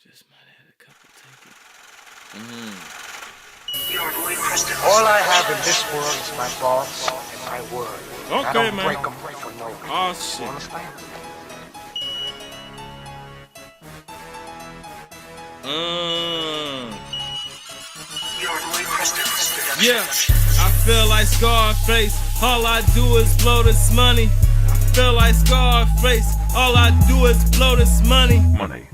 Just might have a couple tickets. All I have in this world is my thoughts and my word. Okay, I don't man. break them for no reason. Oh, You shit. understand? Yeah, I feel like Scarface. All I do is blow this money. I feel like Scarface. All I do is blow this money. Money.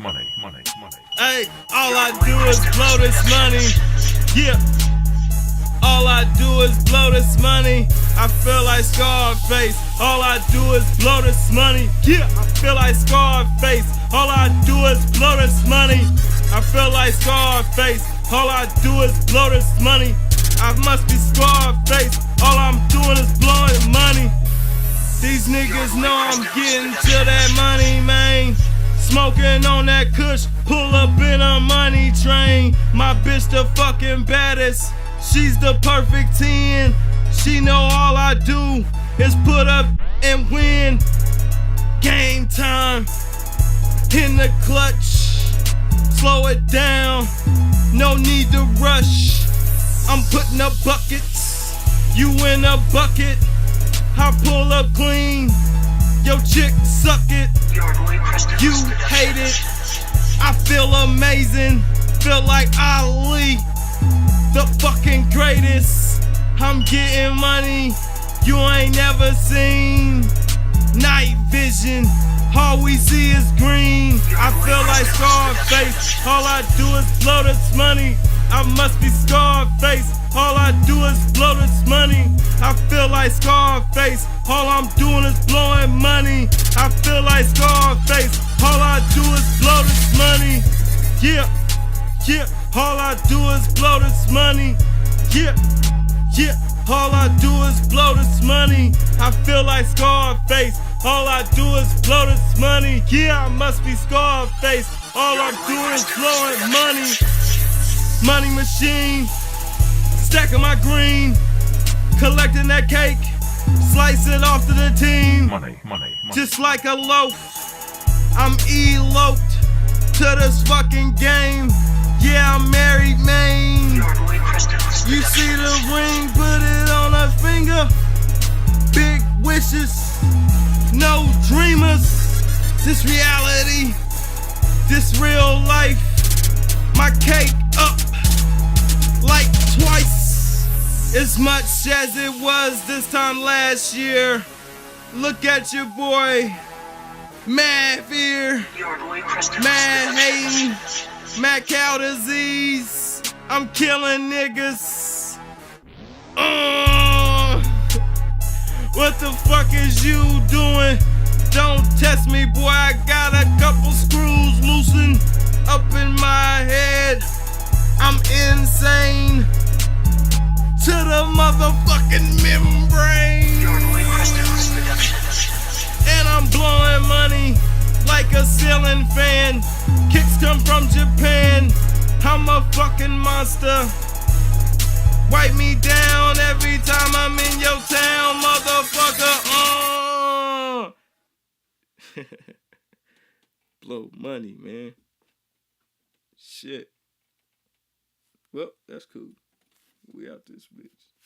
Hey, all I do is blow this money. Yeah. All I do is blow this money. I feel like Scarface. All I do is blow this money. Yeah, I feel like Scarface. All I do is blow this money. I feel like Scarface. All I do is blow this money. I must be Scarface. All I'm doing is blowing money. These niggas know I'm getting to that money, man. Smoking on that kush, pull up in a money train. My bitch the fucking baddest. She's the perfect 10. She know all I do is put up and win. Game time in the clutch. Slow it down, no need to rush. I'm putting up buckets, you in a bucket. I pull up clean, your chick suck it. You hate it, I feel amazing. Feel like Ali, the fucking greatest. I'm getting money you ain't never seen. Night vision, all we see is green. I feel like Scarface, all I do is blow this money. I must be Scarface, all I do is blow this money. I feel like Scarface, all I'm doing is blowing money. I feel like Scarface, all I do is blow this money. Yeah, all I do is blow this money. Yeah, all I do is blow this money. I feel like Scarface, all I do is blow this money. Yeah, I must be Scarface, all I'm doing is blowing money. Money machine, stacking my green, collecting that cake, slice it off to the team. Money. Just like a loaf, I'm eloped to this fucking game. Yeah, I'm married, man. You see the ring, put it on her finger. Big wishes, no dreamers. This reality, this real life. My cake up like twice as much as it was this time last year. Look at your boy, mad fear, mad hating, mad cow disease. I'm killing niggas. What the fuck is you doing? Don't test me, boy. I got a couple screws loosened up in my head. I'm insane to the motherfucking membrane. And I'm blowing money like a ceiling fan. Kicks come from Japan. I'm a fucking monster. Wipe me down every time I'm in your town, motherfucker. Blow money, man. Shit. Well, that's cool. We out this bitch.